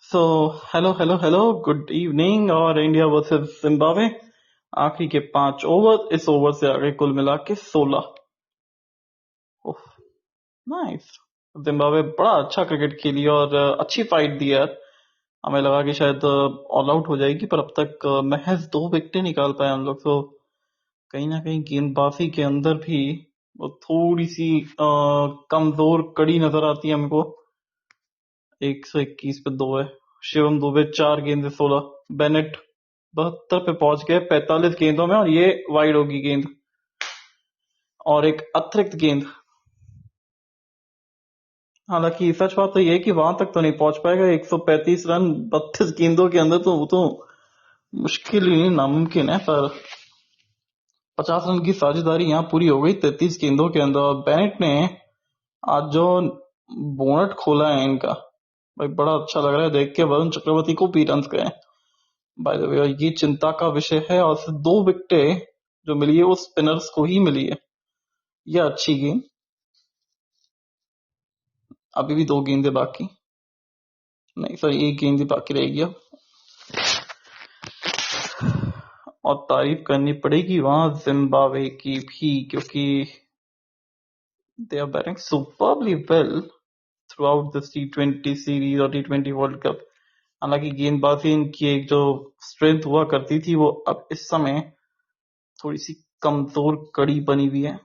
So hello hello hello good evening. और India versus Zimbabwe, आखिरी के 5 ओवर। इस ओवर से आगे कुल मिला के 16। नाइस। जिम्बाब्वे बड़ा अच्छा क्रिकेट खेली और अच्छी फाइट दी यार। हमें लगा कि शायद ऑल आउट हो जाएगी, पर अब तक महज 2 विकेटें निकाल पाए हम लोग। तो कहीं ना कहीं गेंदबाजी के अंदर भी वो थोड़ी सी कमजोर कड़ी नजर आती है हमको। 121 पे 2 है। शिवम दुबे 4 गेंद से 16। बेनेट 72 पे पहुंच गए 45 गेंदों में, और ये वाइड होगी गेंद और एक अतिरिक्त गेंद। हालांकि सच बात तो ये है कि वहां तक तो नहीं पहुंच पाएगा। 135 रन 32 गेंदों के अंदर तो वो तो मुश्किल ही नहीं, नामुमकिन है। पर 50 रन की साझेदारी यहाँ पूरी हो गई 33 गेंदों के अंदर। और बेनेट ने आज जो बोनट खोला है इनका, भाई बड़ा अच्छा लग रहा है देख के। वरुण चक्रवर्ती को भी रन गए बाय द वे, ये चिंता का विषय है। और सिर्फ 2 विकेटें जो मिली है वो स्पिनर्स को ही मिली है। यह अच्छी गेंद। अभी भी 2 गेंदें बाकी, नहीं सॉरी 1 गेंद ही बाकी रहेगी अब। और तारीफ करनी पड़ेगी वहां जिम्बाब्वे की भी, क्योंकि they are batting superbly well throughout this T20 series और T20 वर्ल्ड कप। हालांकि गेंदबाजी इनकी एक जो स्ट्रेंथ हुआ करती थी, वो अब इस समय थोड़ी सी कमजोर कड़ी बनी हुई है,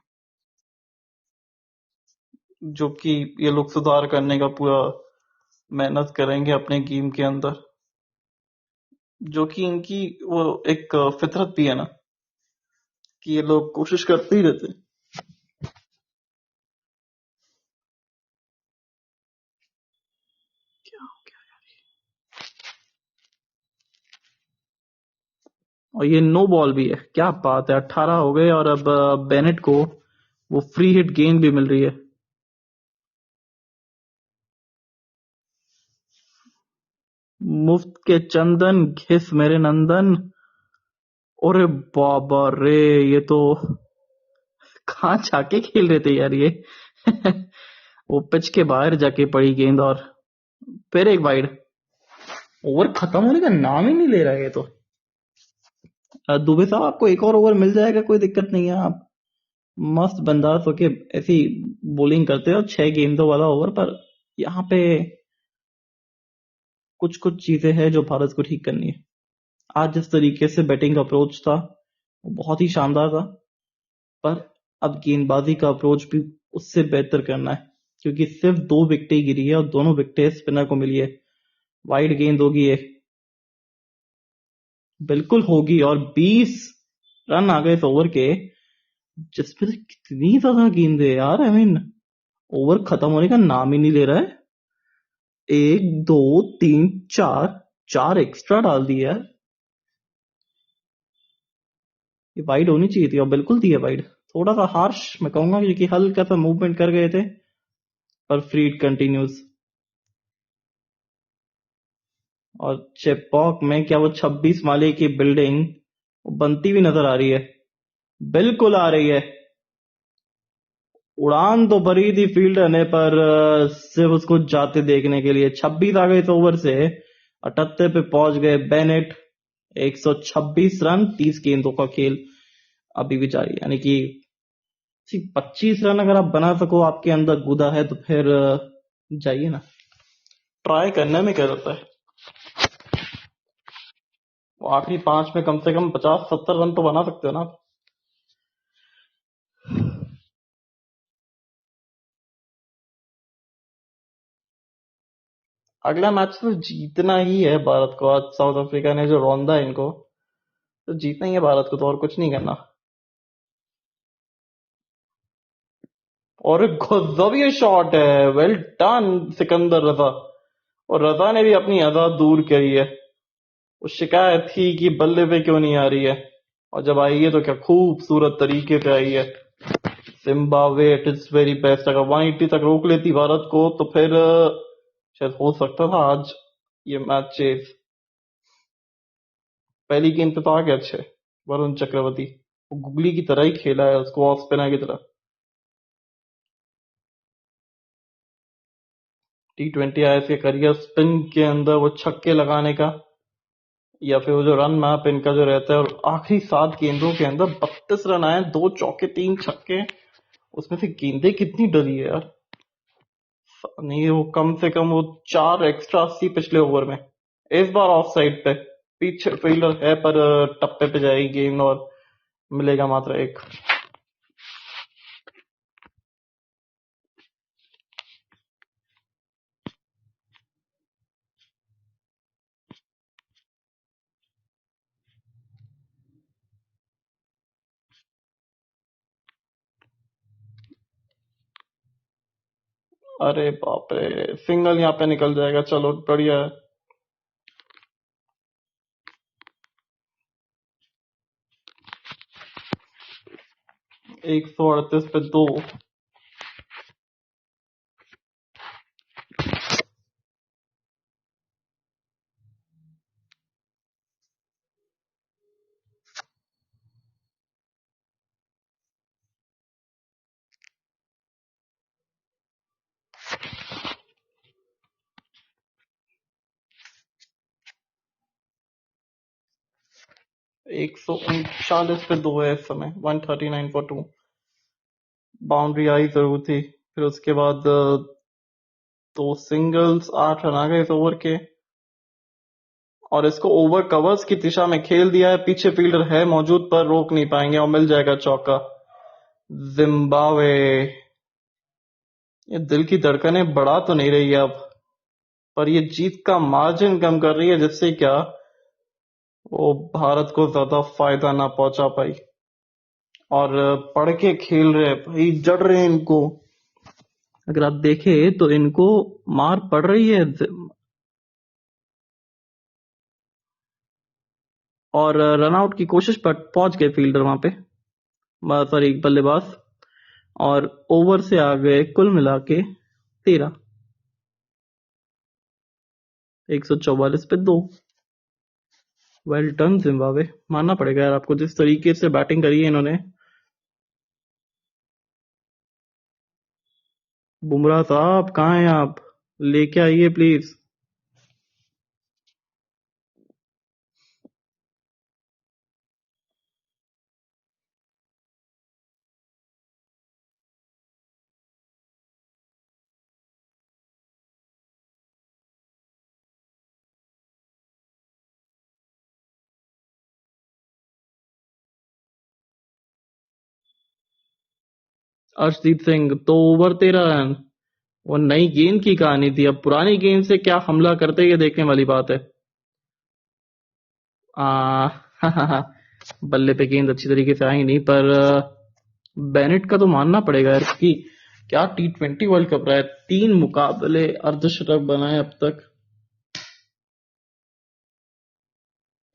जो कि ये लोग सुधार करने का पूरा मेहनत करेंगे अपने गेम के अंदर। जो कि इनकी वो एक फितरत भी है ना, कि ये लोग कोशिश करते ही रहते हैं। क्या हो गया? और ये नो बॉल भी है, क्या बात है। 18 हो गए और अब बेनेट को वो फ्री हिट गेंद भी मिल रही है। मुफ्त के चंदन घिस मेरे नंदन। अरे बाबा रे, ये तो कहाँ जाके खेल रहे थे यार ये। वो पिच के बाहर जाके पड़ी गेंद, और फिर एक वाइड। ओवर खत्म होने का नाम ही नहीं ले रहा है ये तो। दुबे साहब, आपको एक और ओवर मिल जाएगा, कोई दिक्कत नहीं है। आप मस्त बंदास होके ऐसी बॉलिंग करते हो 6 गेंदों वाला ओवर। पर यहाँ पे कुछ कुछ चीजें हैं जो भारत को ठीक करनी है। आज जिस तरीके से बैटिंग का अप्रोच था वो बहुत ही शानदार था, पर अब गेंदबाजी का अप्रोच भी उससे बेहतर करना है, क्योंकि सिर्फ 2 विकेटें गिरी है और दोनों विकेटें स्पिनर को मिली है। वाइड गेंद होगी ये, बिल्कुल होगी। और 20 रन आ गए इस ओवर के, जिसमें से कितनी ज्यादा गेंदें यार। आई मीन ओवर खत्म होने का नाम ही नहीं ले रहा है। 1 2 3 4, 4 एक्स्ट्रा डाल दिए यार। ये वाइड होनी चाहिए थी और बिल्कुल दी है वाइड। थोड़ा सा हार्श मैं कहूंगा, क्योंकि हल्का सा मूवमेंट कर गए थे। पर फ्री हिट कंटिन्यूज। और चेपॉक में क्या वो 26 माले की बिल्डिंग बनती हुई नजर आ रही है? बिल्कुल आ रही है। उड़ान तो भरी थी फील्डर ने, पर सिर्फ उसको जाते देखने के लिए। 26 आ गए इस ओवर से। 78 पे पहुंच गए बेनेट। 126 रन 30 गेंदों का खेल अभी भी जारी, यानी कि 25 रन अगर आप बना सको, आपके अंदर गुदा है, तो फिर जाइए ना, ट्राई करने में क्या जाता है। वो आखिरी 5 में कम से कम 50-70 रन तो बना सकते हो ना आप। अगला मैच तो जीतना ही है भारत को। आज साउथ अफ्रीका ने जो रौंदा है इनको, तो जीतना ही है भारत को, तो और कुछ नहीं करना। और एक गजब ये शॉट है, वेल डन सिकंदर रजा। और रजा ने भी अपनी अदा दूर करी है। वो शिकायत थी कि बल्ले पे क्यों नहीं आ रही है, और जब आई है तो क्या खूबसूरत तरीके पे आई है। Zimbabwe at its very best. अगर 180 तक रोक लेती भारत को, तो फिर शायद हो सकता था आज ये मैच चेज। पहली गेंद पे तो आ गया अच्छे वरुण चक्रवर्ती। वो गुगली की तरह ही खेला है उसको, ऑफ स्पिनर की तरह। T20 आया इसके करियर स्पिन के अंदर वो छक्के लगाने का, या फिर वो जो रन मैप इनका जो रहता है, और आखिरी 7 गेंदों के अंदर 32 रन आए, 2 चौके 3 छक्के। उसमें से गेंदे कितनी डली है यार। नहीं, वो कम से कम वो 4 एक्स्ट्रा थी पिछले ओवर में। इस बार ऑफ साइड पे पीछे फील्डर है, पर टप्पे पे जाएगी गेंद और मिलेगा मात्र एक। अरे बाप रे, सिंगल यहाँ पे निकल जाएगा। चलो बढ़िया है। 138 पे 2। 139 पे 2 है इस समय। 139 for 2। बाउंड्री आई जरूर थी। फिर उसके बाद 2 सिंगल्स, 8 रन आ गए इस ओवर के। और इसको ओवर कवर्स की दिशा में खेल दिया है। पीछे फील्डर है मौजूद, पर रोक नहीं पाएंगे और मिल जाएगा चौका। जिम्बाब्वे ये दिल की धड़कनें बढ़ा तो नहीं रही है अब, पर ये जीत का मार्जिन कम कर रही है, जिससे क्या वो भारत को ज्यादा फायदा ना पहुंचा पाई। और पढ़ के खेल रहे भाई, जड़ रहे हैं इनको। अगर आप देखें तो इनको मार पड़ रही है। और रन आउट की कोशिश पर पहुंच गए फील्डर वहां पे, सॉरी बल्लेबाज। और ओवर से आ गए कुल मिला के 13। 144 पे 2। वेल डन जिम्बाब्वे, मानना पड़ेगा यार आपको, जिस तरीके से बैटिंग करी है इन्होंने। बुमराह साहब कहाँ हैं आप? लेके आइए please. Arshdeep Singh 2 over 13 run. वो नई गेंद की कहानी थी, अब पुरानी गेंद से क्या हमला करते, ये देखने वाली बात है। आ, बल्ले पे गेंद अच्छी तरीके से आई नहीं, पर बेनेट का तो मानना पड़ेगा यार कि क्या T20 वर्ल्ड कप रहा है। 3 मुकाबले, अर्धशतक बनाए अब तक।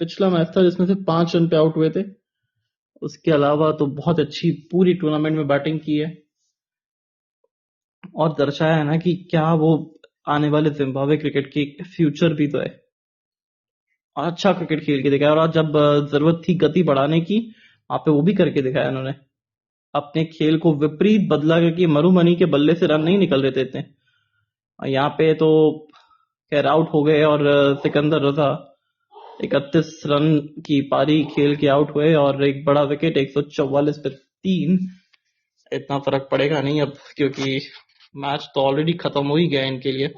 पिछला मैच था जिसमें से 5 रन पे आउट हुए थे। उसके अलावा तो बहुत अच्छी पूरी टूर्नामेंट में बैटिंग की है, और दर्शाया है ना कि क्या वो आने वाले जिम्बाब्वे क्रिकेट की फ्यूचर भी तो है। और अच्छा क्रिकेट खेल के दिखाया, और आज जब जरूरत थी गति बढ़ाने की, वहां पे वो भी करके दिखाया उन्होंने। अपने खेल को विपरीत बदला, क्योंकि मरुमनी के बल्ले से रन नहीं निकल रहे थे इतने। और यहाँ पे तो खैर आउट हो गए, और सिकंदर रजा 31 रन की पारी खेल के आउट हुए, और एक बड़ा विकेट। 144 पे 3। इतना फर्क पड़ेगा नहीं अब, क्योंकि मैच तो ऑलरेडी खत्म हो ही गया इनके लिए।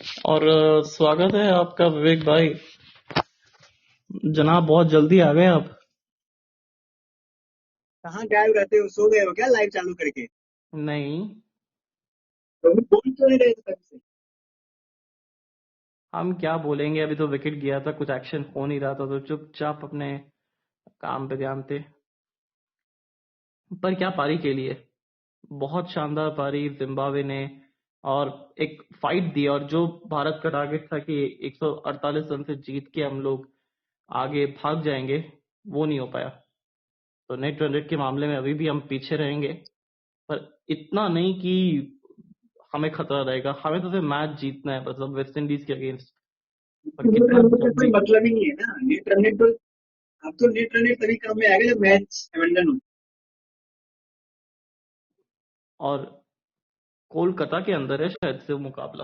और स्वागत है आपका विवेक भाई। जनाब बहुत जल्दी आ गए आप। कहाँ गायब रहते हो? सो गए हो क्या लाइव चालू करके? नहीं, तो भी बोल क्यों नहीं रहे थे तब से? हम क्या बोलेंगे, अभी तो विकेट गया था, कुछ एक्शन हो नहीं रहा था तो चुपचाप अपने काम पे ध्यान थे। पर क्या पारी खेली है, बहुत शानदार पारी जिम्बाब्वे ने। और एक फाइट दी, और जो भारत का टारगेट था कि 148 रन से जीत के हम लोग आगे भाग जाएंगे, वो नहीं हो पाया। तो नेट रन रेट के मामले में अभी भी हम पीछे रहेंगे, पर इतना नहीं कि हमें खतरा रहेगा। हमें तो सिर्फ मैच जीतना है, मतलब वेस्ट इंडीज के अगेंस्ट। और कितना नेट का कोई जल्दी। मतलब ही नहीं है ना। नेट रन रेट तो अब तो नेट रन रेट तभी काम में आएगा जब मैच एबंडन हो। और कोलकाता के अंदर है शायद से वो मुकाबला।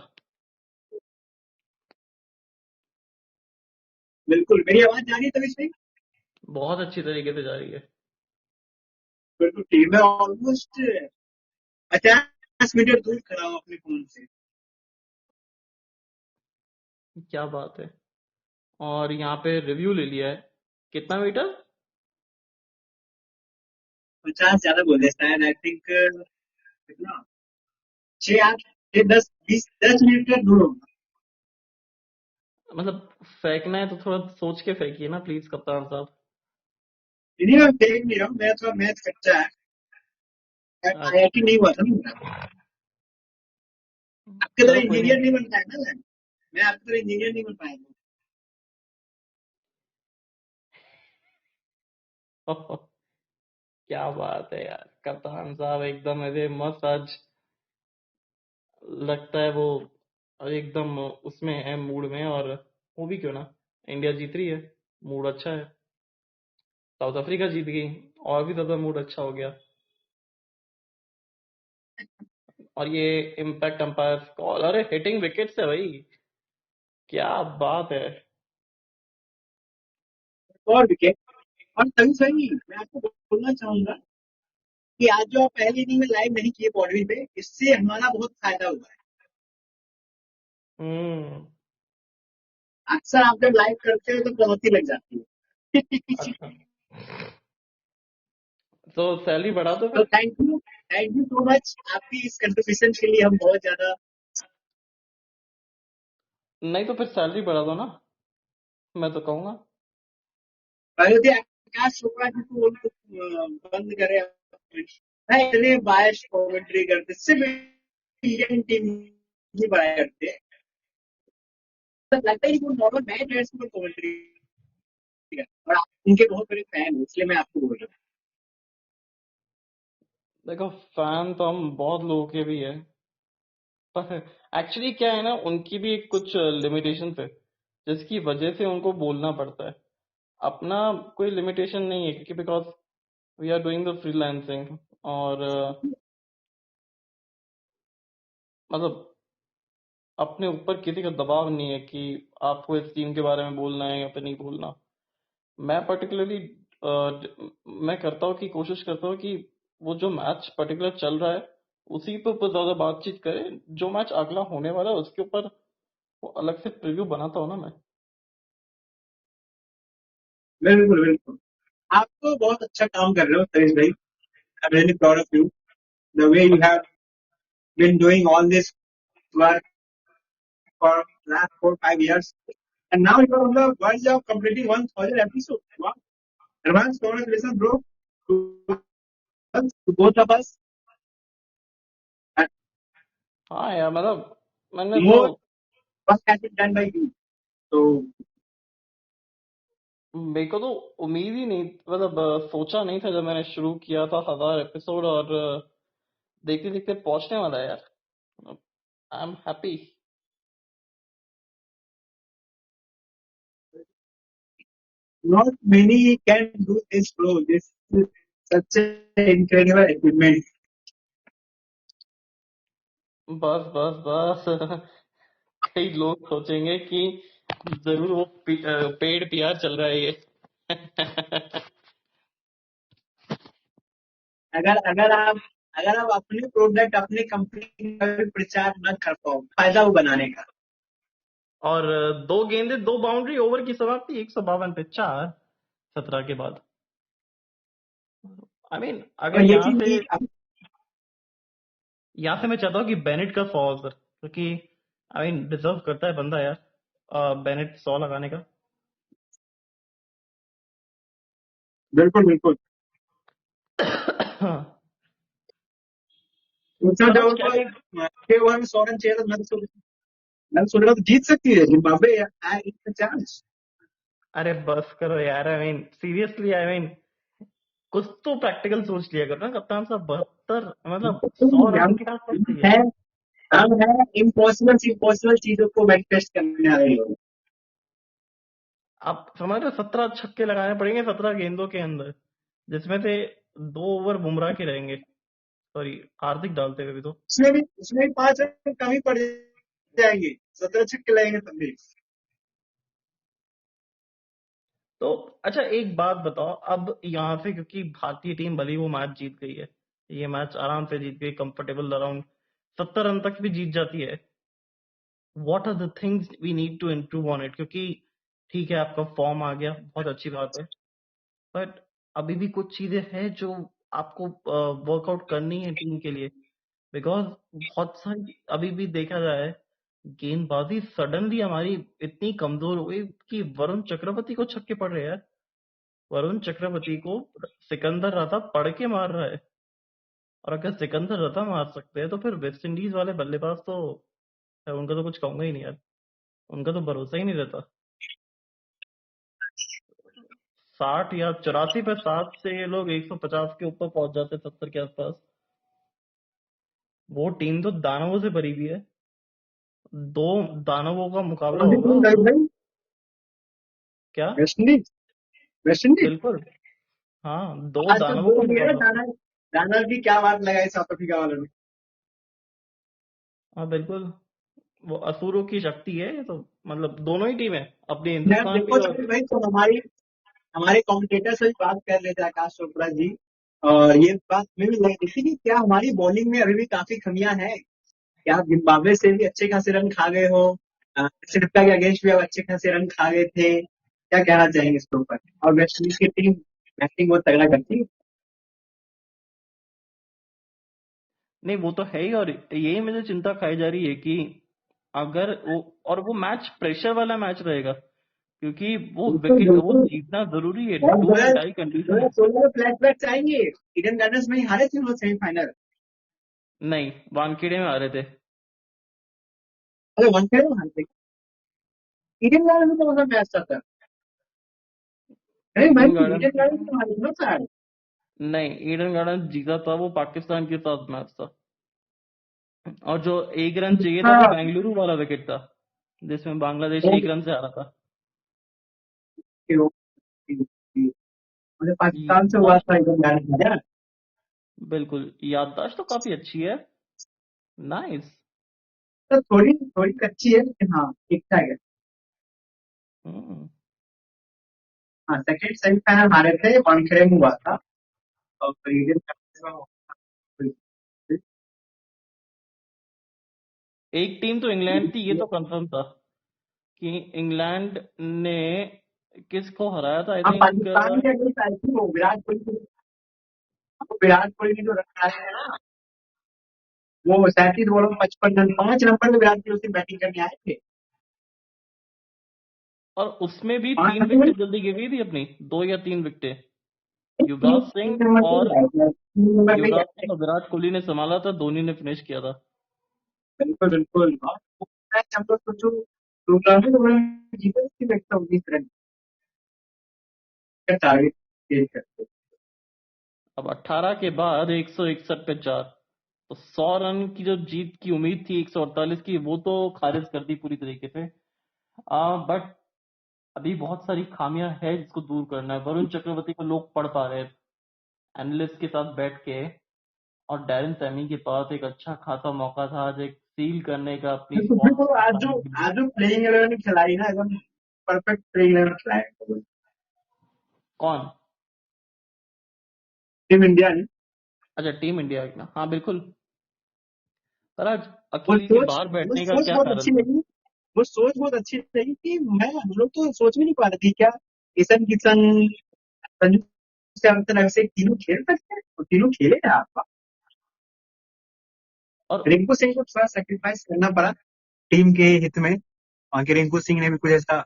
बिल्कुल, मेरी आवाज जा रही है तभी से। बहुत अच्छी तरीके से जा रही है। बिल्कुल टीम में ऑलमोस्ट 50 मीटर दूर खड़ा हूँ अपने फोन से। क्या बात है। और यहाँ पे रिव्यू ले लिया है। कितना मीटर? 50 ज्यादा बोल रहे शायद, आई थिंक कितना, 6 8 6 10 20 10 मीटर दूर होगा। मतलब फेंकना है तो थोड़ा सोच के फेंकिए ना प्लीज कप्तान साहब। नहीं, मैं देख नहीं रहा हूँ, मैं थोड़ा मैच कच्चा है। आईआईटी अच्छा। नहीं हुआ था ना मेरा। आपकी चलो तरह कोई इंजीनियर नहीं। नहीं बन पाया ना मैं आपकी तरह इंजीनियर नहीं बन पाया। क्या बात है यार, कप्तान साहब एकदम ऐसे मस्त आज लगता है वो, एकदम उसमें है मूड में। और वो भी क्यों ना, इंडिया जीत रही है, मूड अच्छा है। साउथ अफ्रीका जीत गई, और भी ज्यादा मूड अच्छा हो गया। और ये इम्पैक्ट अंपायर कॉल, अरे हिटिंग विकेट से भाई, क्या बात है। और विकेट। और तभी सही मैं आपको बोलना चाहूंगा कि आज जो आप पहली इनिंग में लाइव नहीं किए बॉर्डरी पे, इससे हमारा बहुत फायदा हुआ है। हम्म। अक्सर आप जब लाइव करते हो तो बहुत ही लग जाती है। अच्छा, तो सैलरी बढ़ा दो तो फिर। थैंक यू सो मच आपकी इस कंट्रीब्यूशन के लिए, हम बहुत ज्यादा। नहीं तो फिर सैलरी बढ़ा दो ना, मैं तो कहूंगा। अयोध्या आकाश चोपड़ा जी को उनको बंद करे। मैं इतने बायस कमेंट्री करते, सिर्फ इंडियन टीम ही बनाया करते। तो लगता है कि वो नॉर्मल मैच है, इसमें कमेंट्री और आप उनके बहुत बड़े फैन हो, इसलिए मैं आपको बोल रहा हूँ। देखो, फैन तो हम बहुत लोगों के भी है, पर एक्चुअली क्या है ना, उनकी भी एक कुछ लिमिटेशन है जिसकी वजह से उनको बोलना पड़ता है। अपना कोई लिमिटेशन नहीं है, क्योंकि because we are doing the freelancing. और मतलब अपने ऊपर किसी का दबाव नहीं है कि आपको इस टीम के बारे में बोलना है या फिर नहीं बोलना। मैं पर्टिकुलरली मैं करता हूँ कि कोशिश करता हूँ कि वो जो मैच पर्टिकुलर चल रहा है उसी पे ऊपर ज्यादा बातचीत करें। जो मैच अगला होने वाला है उसके ऊपर वो अलग से प्रीव्यू बनाता हूँ ना मैं। बिल्कुल बिल्कुल। आप तो बहुत अच्छा काम कर रहे हो सतीश भाई। I really proud of you, the way you have been doing all this work for last 4 5 years, and now you are on the verge of completing 1000 episodes. Wow. Advance congratulations, bro. To us, to both of us. And हाँ यार, मतलब मैंने तो, more work has been done by you. So, मेरे को तो उम्मीद ही नहीं, मतलब सोचा नहीं था जब मैंने शुरू किया था 1000 एपिसोड। और देखते देखते पहुंचने वाला है यार। I am happy. not many can do this, bro. This is such an incredible achievement. बस बस बस। कई लोग सोचेंगे कि जरूर वो पेड पीआर चल रहा है ये। अगर अगर आप अगर आप अपने प्रोडक्ट, अपने कंपनी का भी प्रचार न कर पाओ, फायदा वो बनाने का। और 2 गेंदें 2 बाउंड्री, ओवर की समाप्ति 152 पे 4, 17 के बाद। आई मीन और अगर ये यहाँ चीज से भी मैं चाहता हूँ कि बेनेट का 100 सर, क्योंकि आई मीन डिजर्व करता है बंदा यार, बेनेट 100 लगाने का। बिल्कुल बिल्कुल। हाँ, दूसरा पर जब आज क्या उनको क्या। 6 ओवर में 100 रन चाहिए तो मैं तो सोच रहा था जीत सकती है जिम्बाब्वे चांस। अरे बस करो यार, I mean seriously, I mean कुछ तो प्रैक्टिकल सोच लिया करो ना कप्तान साहब। 72 मतलब 100 रन के आसपास चाहिए। है हम है इम्पॉसिबल इम्पॉसिबल चीजों को मैनिफेस्ट करने आ रहे हो। आप समझ रहे हो, 17 छक्के लगाने पड़ेंगे 17 गेंदों के अंदर, जिसमें से 2 ओवर बुमराह के रहेंगे, सॉरी हार्दिक डालते हुए भी तो। उसमें भी 5 रन कम ही पड़ जाएंगे, 17 छक्के लगेंगे तब भी। तो अच्छा एक बात बताओ, अब यहाँ से क्योंकि भारतीय टीम भले ही वो मैच जीत गई है, ये मैच आराम से जीत गई, कंफर्टेबल अराउंड 70 रन तक भी जीत जाती है। What are the things we need to improve on it? क्योंकि ठीक है आपका फॉर्म आ गया, बहुत अच्छी बात है, बट अभी भी कुछ चीजें हैं जो आपको वर्कआउट करनी है टीम के लिए। बिकॉज बहुत सारी अभी भी देखा जाए, गेंदबाजी सडनली हमारी इतनी कमजोर हो गई कि वरुण चक्रवर्ती को छक्के पड़ रहे हैं यार। वरुण चक्रवर्ती को सिकंदर रहा पढ़ के मार रहा है, और अगर सिकंदर रता मार सकते हैं तो फिर वेस्ट इंडीज वाले बल्लेबाज तो उनका तो कुछ कहूंगा ही नहीं यार, उनका तो भरोसा ही नहीं रहता। 60 या 84 पे 7 से ये लोग 150 के ऊपर पहुंच जाते, 70 के आसपास। वो टीम तो दानवों से भरी हुई है, 2 दानवों का मुकाबला कौन सी होगा। टीम गई भाई? क्या? West Indies. West Indies. बिल्कुल, हाँ, 2 दानवों का बोल दिया ना मुकाबला होगा। दानव की क्या बात लगाई साउथ अफ्रीका वालों ने। हाँ बिल्कुल, वो असुरों की शक्ति है ये तो, मतलब दोनों ही टीम है, अपनी यार हिंदुस्तान की देखो और। तो भाई, तो हमारी हमारे कमेंटेटर से भी बात कर लेते हैं आकाश चोपड़ा जी। और ये बात हमें भी लगी थी कि क्या हमारी बॉलिंग में अभी भी काफी कमियां हैं। क्या आप जिम्बाब्वे से भी अच्छे खासे रन खा गए हो, श्रीलंका के अगेंस्ट भी आप अच्छे खासे रन खा गए थे, क्या कहना चाहेंगे इसके ऊपर? और वेस्ट इंडीज की टीम बैटिंग बहुत तगड़ा करती है। नहीं वो तो है ही, और यही मुझे चिंता खाई जा रही है कि अगर वो, और वो मैच प्रेशर वाला मैच रहेगा, क्योंकि वो बिल्कुल विकेट वो बिल्कुल। जीतना जरूरी है, और डू एंड डाई दो कंडीशन है। हजार सोलह में फ्लैट बैक आएंगे। ईडन गार्डन्स में ही हारे थे वो सेमीफाइनल। नहीं, वानखेड़े में आ रहे थे। अरे wanted में हारे थे। ईडन गार्डन में तो मतलब मैच था। अरे भाई ईडन गार्डन, ईडन गार्डन में तो हारे थे ना सर। नहीं ईडन गार्डन जीता था वो पाकिस्तान के साथ मैच था, और जो 1 रन चाहिए था वो हाँ। बेंगलुरु वाला विकेट था, जिसमें बांग्लादेश 1 रन से हारा था। मुझे पाकिस्तान से हुआ याददाश्त, था ईडन गार्डन में। बिल्कुल याददाश्त तो काफी अच्छी है। नाइस। तो थोड़ी थोड़ी कच्ची है लेकिन हाँ ठीक ठाक है। हम्म। हाँ सेकंड सेमीफाइनल हारे थे, वानखेड़े में हुआ था। और फिर ईडन गार्डन में एक टीम तो इंग्लैंड थी, ये तो कंफर्म था कि इंग्लैंड ने किसको हराया था, आई हाँ थिंक। पाकिस्तान के अगेंस्ट आई थी वो विराट कोहली। विराट कोहली ने जो रन बनाए हैं ना, वो 37 बॉलों में 55 रन, 5 नंबर में विराट कोहली उस दिन बैटिंग करने आए थे। और उसमें भी पांच 3 विकेटें जल्दी गिर गई थी अपनी, 2 या 3 विकेटें। युवराज सिंह नंबर पे और आए थे, 3 नंबर पे ही युवराज आए थे। सिंह और विराट कोहली ने संभाला था, धोनी ने फिनिश किया था। बिल्कुल बिल्कुल। और वो मैच हम लोग सोचो टूर्नामेंट में जीते थे 119 रन का टारगेट चेज करते। अब 18 के बाद 161 पे 4, तो 100 रन की जो जीत की उम्मीद थी 148 की, वो तो खारिज कर दी पूरी तरीके से। बट अभी बहुत सारी खामियां हैं जिसको दूर करना है। वरुण चक्रवर्ती को लोग पढ़ पा रहे हैं एनालिस्ट के साथ बैठ के, और डैरेन सैमी के पास एक अच्छा खासा मौका था आज एक सील करने का अपनी स्पॉट तो बनाने के लिए। आज जो प्लेइंग 11 खिलाई ना एकदम परफेक्ट प्लेइंग 11 खिलाया कौन? टीम इंडिया ने। अच्छा टीम इंडिया का, हाँ बिल्कुल। पर आज वो अकेली के सोच बाहर वो बैठने का सोच क्या बहुत कारण अच्छी था? लगी। वो सोच बहुत अच्छी रही कि हम लोग तो सोच भी नहीं पा रहे थे क्या ईशान किशन, संजू सैमसन ऐसे तीनों खेल सकते हैं, और तीनों खेले हैं आपका। और रिंकू सिंह को थोड़ा सेक्रीफाइस करना पड़ा टीम के हित में। बाकी रिंकू सिंह ने भी कुछ ऐसा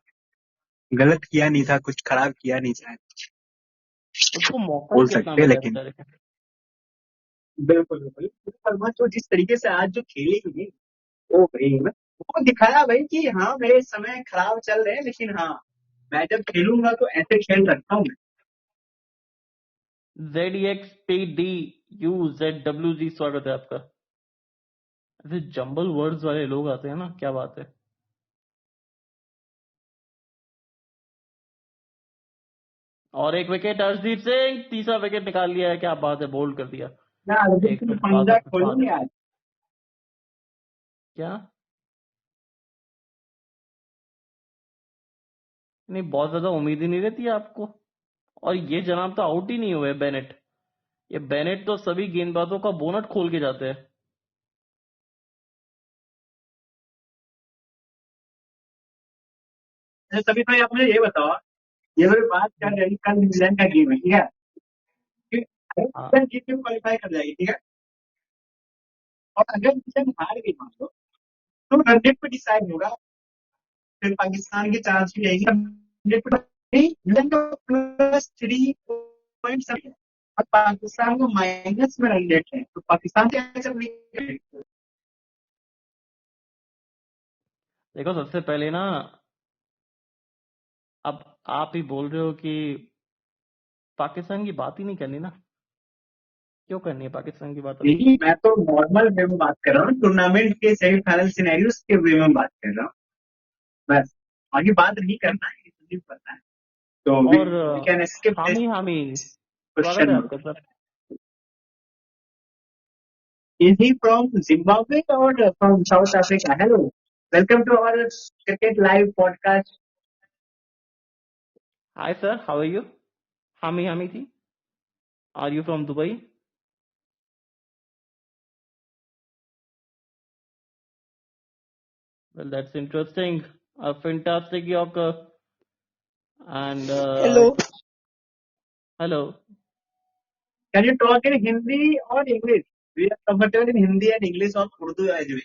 गलत किया नहीं था, कुछ खराब किया नहीं था, उसको मौका ही बोल कितना सकते हैं, मिला है लेकिन बेचारे को। बिल्कुल बिल्कुल शर्मा जो जिस तरीके से आज जो खेलेगी, ओ भाई वो दिखाया भाई कि हाँ मेरे समय खराब चल रहे हैं, लेकिन हाँ मैं जब खेलूंगा तो ऐसे खेल सकता हूँ। ZEXPDUZWG स्वागत है आपका। ऐसे जंबल वर्ड्स वाले लोग आते हैं ना, क्या बात है। और एक विकेट अर्शदीप सिंह, तीसरा विकेट निकाल लिया है, क्या बात है, बोल्ड कर दिया। ना अर्जुन की 162 पंजा पे 5। खोलेंगे आज। क्या नहीं, बहुत ज्यादा उम्मीद ही नहीं रहती है आपको। और ये जनाब तो आउट ही नहीं हुए, बेनेट। ये बेनेट तो सभी गेंदबाजों का बोनट खोल के जाते हैं। अच्छा सभी भाई आपने ये बताओ, ये लोग बात कर रहे हैं कल न्यूजीलैंड का गेम है, ठीक है। कि अगर हाँ, न्यूजीलैंड जीत के क्वालिफाई कर जाएगी, ठीक है। और अगर न्यूजीलैंड हार गई मान लो, तो रन रेट पे डिसाइड होगा, फिर पाकिस्तान की चांस भी रहेगी। रन रेट पे न्यूजीलैंड का +3 पॉइंट है और पाकिस्तान को माइनस में रन रेट है, तो पाकिस्तान से अच्छा नहीं करेगा। देखो सबसे पहले ना, अब आप ही बोल रहे हो कि पाकिस्तान की बात ही नहीं करनी ना। क्यों करनी है पाकिस्तान की बात अभी। नहीं मैं तो नॉर्मल वे में बात कर रहा हूँ, टूर्नामेंट के सेमीफाइनल सिनेरियोस के वे में बात कर रहा हूँ बस। आगे बात नहीं करना है, नहीं पता है, तो वी और कैन स्किप दिस हामी हामी स्वागत है क्वेश्चन। आपका sir. Is he from Zimbabwe or from South Africa? Hello, welcome to our cricket live podcast. Hi sir, how are you. हामी हामी थी। Are you from Dubai. Well that's interesting. Fantastic yorker. And Hello. Hello. Can you talk in Hindi or English? We are comfortable in Hindi and English or Urdu as well.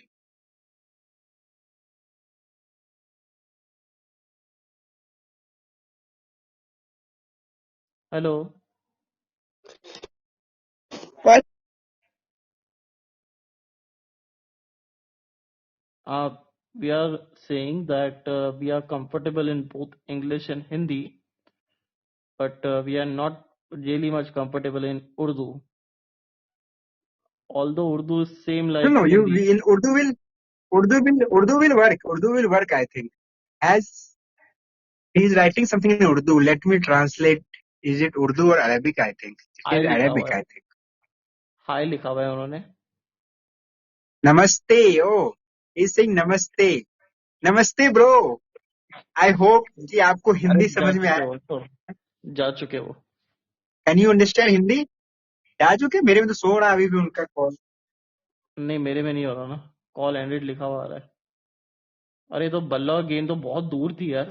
Hello. What? We are saying that we are comfortable in both English and Hindi, but we are not really much comfortable in Urdu. Although Urdu is same No, like no. You Hindi. in Urdu will work. Urdu will work. I think as he is writing something in Urdu. Let me translate. Is it Urdu or Arabic? I think it hi is लिखा हुआ Arabic. है। I think. हाय लिखा हुआ है उन्होंने। Namaste. Oh, he's saying Namaste. Namaste, bro. I hope कि आपको अरे हिंदी जा समझ में चुके आए. वो तो, जा चुके वो। Can you understand Hindi? आ चुके मेरे में तो सो रहा अभी भी उनका कॉल. नहीं, मेरे में नहीं हो रहा ना, कॉल एंडेड लिखा हुआ आ रहा है। अरे तो बल्ला और गेंद तो बहुत दूर थी यार,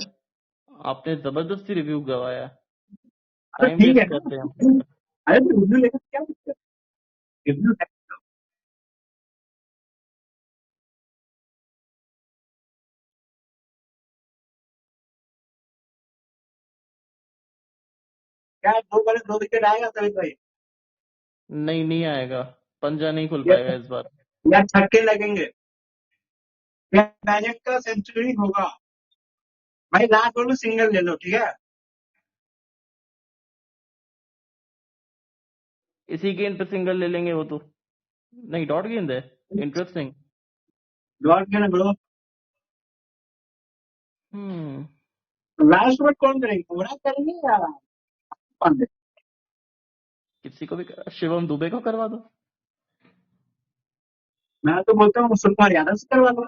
आपने जबरदस्ती रिव्यू गवाया। तो टाइम ठीक है वेस्ट ना. करते हैं हम। अरे तो रिव्यू लेकर क्या दिक्कत है? रिव्यू है. क्या 2 बॉल 2 विकेट आएगा तभी भाई. नहीं, नहीं आएगा। पंजा नहीं खुल या पाएगा इस बार। या छक्के लगेंगे, या मैजिक का सेंचुरी होगा. भाई लास्ट बॉल में सिंगल ले लो, ठीक है. इसी गेंद पे सिंगल ले लेंगे वो तो। नहीं, डॉट गेंद है। इंटरेस्टिंग। लॉर्ड के ना ब्रो. हम्म। लास्ट बॉल कौन करेंगे, बुमराह करेंगे या पांडे? किसी को भी शिवम दुबे को करवा दो। मैं तो बोलता हूँ सुकुमार यादव से करवा लो.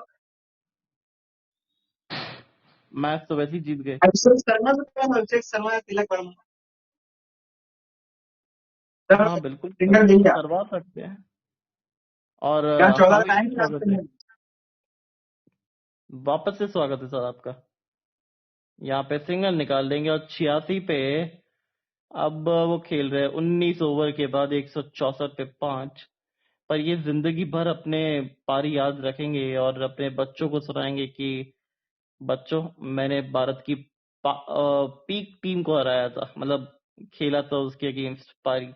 मैच तो वैसे ही जीत गए। अभिषेक शर्मा से करवा लो, अभिषेक शर्मा या तिलक वर्मा. हाँ बिल्कुल, सिंगल ले लिया. करवा सकते हैं। और क्या 14 हामी रन भी आएंगे स्वागत आपके है। में? वापस से स्वागत है सर आपका। यहाँ पे सिंगल निकाल देंगे और 86 पे अब वो खेल रहे हैं 19 ओवर के बाद 164 पे 5। पर ये जिंदगी भर अपने पारी याद रखेंगे और अपने बच्चों को सुनाएंगे कि बच्चों, मैंने भारत की पीक टीम को हराया था, मतलब खेला था उसके अगेंस्ट पारी।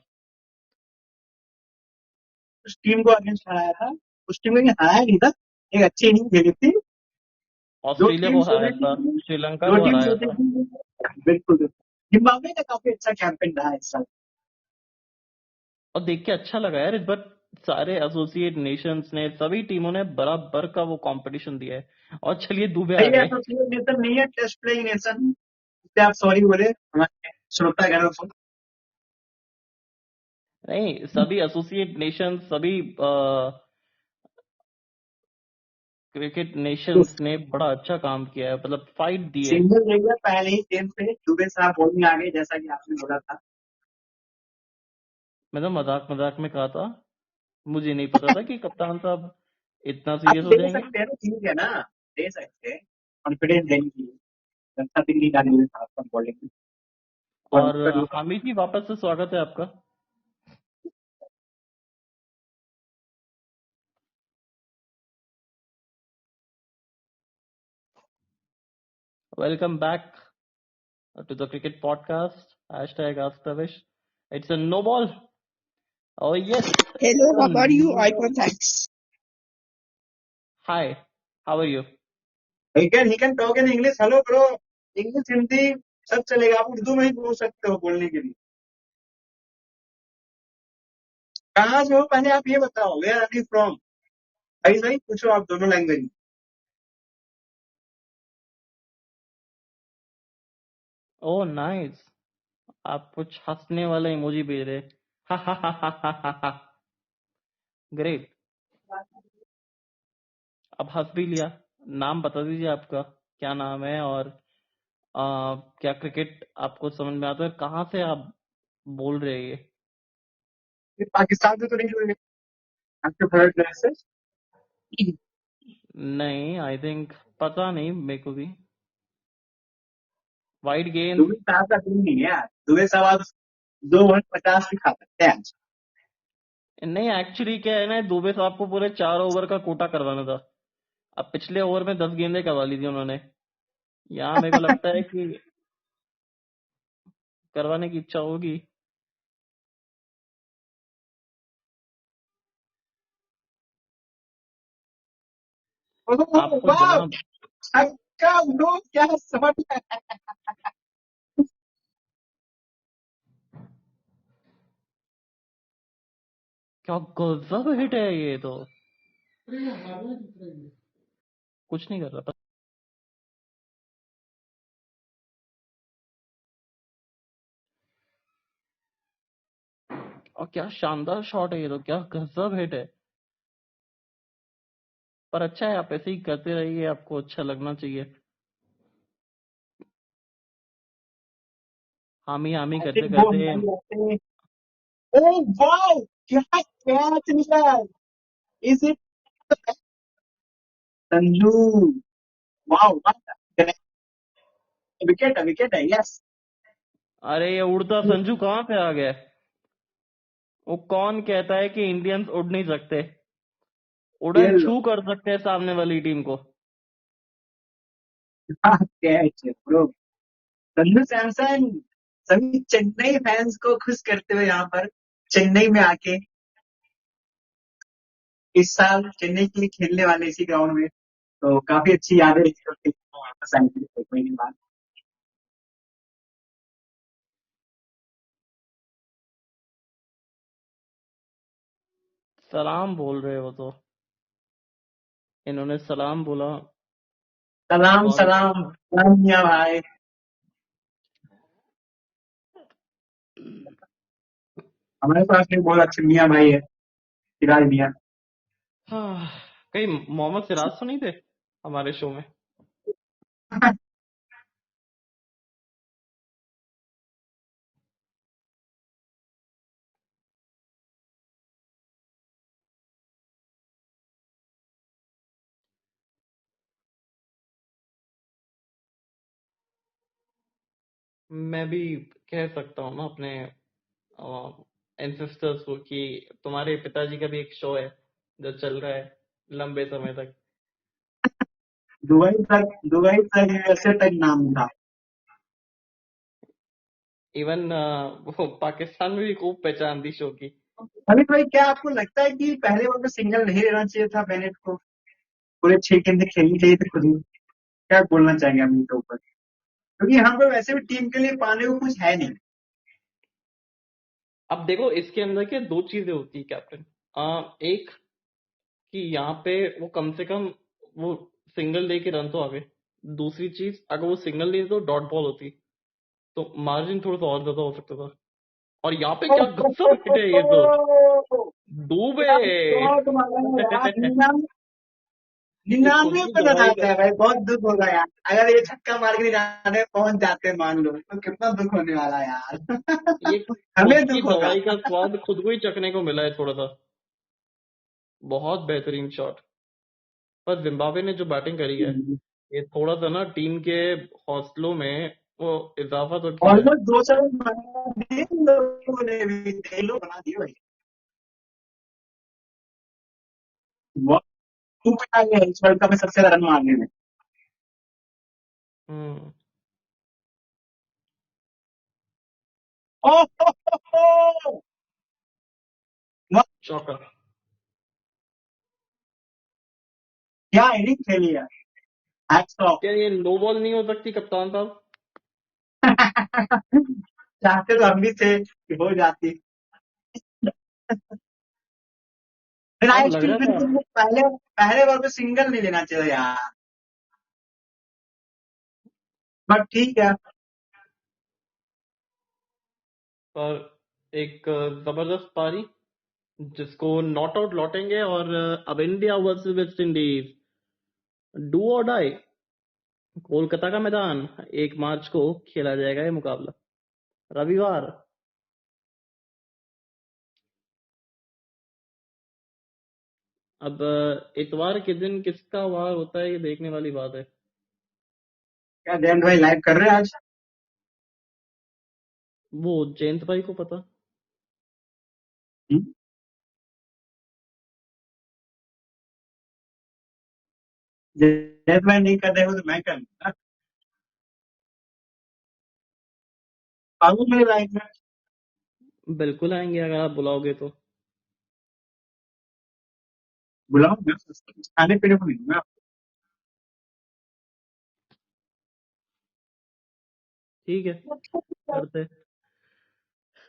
उस टीम को अगेंस्ट हराया था, उस टीम को हराया नहीं था, एक अच्छी इनिंग खेली थी। दो ऑस्ट्रेलिया को टीम्स हराया होती था, थी, श्रीलंका दो को टीम्स हराया होती था। थी। बिल्कुल। जिम्बाब्वे का काफी अच्छा कैंपेन रहा है इस साल। और देख के अच्छा लगा यार, इस बार सारे एसोसिएट नेशंस ने, सभी टीमों ने बराबर का वो कंपटीशन दिया है। और चलिए दुबे आ भाई गए। एसोसिएट नेशन नहीं है, टेस्ट प्लेइंग नेशन। इससे आप सॉरी बोले हमारे श्रोता गणों को। नहीं, सभी एसोसिएट नेशंस, सभी क्रिकेट नेशंस ने बड़ा अच्छा काम किया है, मतलब फाइट दी है। सिंगल रहेगा पहले ही गेम पे, दुबे साहब बॉलिंग आ गए जैसा कि आपने बोला था। मैं तो मजाक मजाक में कहा था, मुझे नहीं पता था कि कप्तान साहब इतना आप सीरियस हो दे जाएंगे। सकते हैं ना, ठीक है ना, दे सकते हैं। कॉन्फिडेंस देने के लिए अच्छा दिन नहीं डालेंगे साहब का बॉलिंग में। और और कर लो। हामिद जी, वापस से स्वागत है आपका। Welcome back to the cricket podcast. Hashtag Ask Tavish. It's a no ball. Oh yes, Hello, it's a how are you? no I ball. can thanks. Hi, how are you? He can talk in English. Hello bro. English Hindi सब चलेगा, आप उर्दू में ही बोल सकते हो बोलने के लिए। कहाँ से हो पहले आप ये बताओ, वेयर आर यू फ्रॉम? भाई भाई पूछो आप दोनों लैंग्वेज। Oh nice. आप कुछ हंसने वाला इमोजी भेज रहे। हा हा हा हा हा हा हा। ग्रेट। अब हंस भी लिया। नाम बता दीजिए आपका, क्या नाम है, और क्या क्रिकेट आपको समझ में आता है, कहाँ से आप बोल रहे हैं ये? पाकिस्तान से तो नहीं जुड़े आपके फेवरेट प्लेयर से? नहीं, आई थिंक, पता नहीं मेरे को भी। वाइड गेंद। दुबे साहब का टीम नहीं है यार, दुबे साहब आप 2 ओवर 50 भी खा सकते हैं आज। नहीं, एक्चुअली क्या है ना, दुबे साहब को पूरे 4 ओवर का कोटा करवाना था। अब पिछले ओवर में 10 गेंदें करवा ली थी उन्होंने। यहाँ मेरे को लगता है कि करवाने की इच्छा होगी। ओह आपको वाह, जनाब, छक्का ब्रो, क्या शॉट है। क्या गजब हिट है ये तो। कुछ नहीं कर रहा। और क्या शानदार शॉट है ये तो, क्या गजब हिट है। पर अच्छा है, आप ऐसे ही करते रहिए, आपको अच्छा लगना चाहिए। हामी हामी आई करते थिंक वो करते। हमारी रहते हैं। ओह वाओ, क्या कैच निकला। Is it Sanju? Wow, wicket है, विकेट है, यस। अरे ये उड़ता संजू कहाँ पे आ गया? वो कौन कहता है कि इंडियंस उड़ नहीं सकते? ये उड़न लो, छू कर सकते हैं सामने वाली टीम को। कैच है ब्रो। संजू सैमसन सभी चेन्नई फैंस को खुश करते हुए यहाँ पर चेन्नई में आके इस साल चेन्नई के लिए खेलने वाले इसी ग्राउंड में, तो काफी अच्छी यादें वापस आएंगी 1 महीने बाद। सलाम बोल रहे हो तो, इन्होंने सलाम बोला। सलाम कौन? सलाम सलाम मियाँ भाई। हमारे पास भी बहुत अच्छे मियाँ भाई है, सिराज मियाँ। हाँ, कहीं मोहम्मद सिराज तो नहीं थे हमारे शो में? मैं भी कह सकता हूँ ना अपने एंसेस्टर्स को कि तुम्हारे पिताजी का भी एक शो है जो चल रहा है लंबे समय तक। दुबई तक यूएसए तक नाम था। इवन वो पाकिस्तान में भी खूब पहचान थी शो की। अमित भाई, क्या आपको लगता है कि पहले ओवर में सिंगल नहीं लेना चाहिए था बेनेट को? पूरे 6 गेंद खेलनी चाहिए थी खुद ही। क्या बोलना चाहेंगे अमित के ऊपर? क्योंकि यहाँ पे वैसे भी टीम के लिए पाने को कुछ है नहीं। अब देखो इसके अंदर के दो चीजें होती है कैप्टन। एक कि यहाँ पे वो कम से कम वो सिंगल ले के रन तो आगे। दूसरी चीज अगर वो सिंगल नहीं तो डॉट बॉल होती तो मार्जिन थोड़ा सा और ज्यादा हो सकता था। और यहाँ पे क्या गप्सप हिट है ये तो। डूबे। क्या शॉट मारा है यार! 99 खुशबू पे रन गवाई आता का। है भाई, बहुत दुख होगा यार। अगर ये छक्का मार के 99 पहुंच जाते मान लो, तो कितना दुख होने वाला है यार। ये खुद हमें की दुख होगा। दवाई का स्वाद खुद को ही चखने को मिला है थोड़ा सा। बहुत बेहतरीन शॉट। पर जिम्बाब्वे ने जो बैटिंग करी है ये थोड़ा सा ना टीम के हौसलों में वो इजाफा तो किया है। ऑलमोस्ट 200 रन बना दिए इन लोगों ने भी, कई लोग बना दिए भाई। बहुत खूब आ गया इस वर्ल्ड कप में सबसे ज्यादा रन मारने में। हम्म। ओह हो! चौका। क्या इनिंग खेली है! Hats off. क्या ये नो बॉल नहीं हो सकती कप्तान साहब? चाहते तो हम भी थे कि हो जाती। फिर अब आई लग स्टिल रहा था थिंक पहले पहले बार में सिंगल नहीं लेना चाहिए यार। बट ठीक है। पर एक जबरदस्त पारी जिसको नॉट आउट लौटेंगे। और अब India versus West Indies do और डाई कोलकाता का मैदान। 1 मार्च को खेला जाएगा ये मुकाबला, रविवार। अब इतवार के दिन किसका वार होता है ये देखने वाली बात है। क्या जयंत भाई लाइव कर रहे हैं आज? वो जयंत भाई को पता। हम्म? जयंत भाई नहीं कर रहे हो तो मैं कर लूंगा। आऊँ मेरे लाइव में? बिल्कुल आएंगे अगर आप बुलाओगे तो। बुलाऊंगा, खाने पीने को नहीं। ठीक है, करते हैं।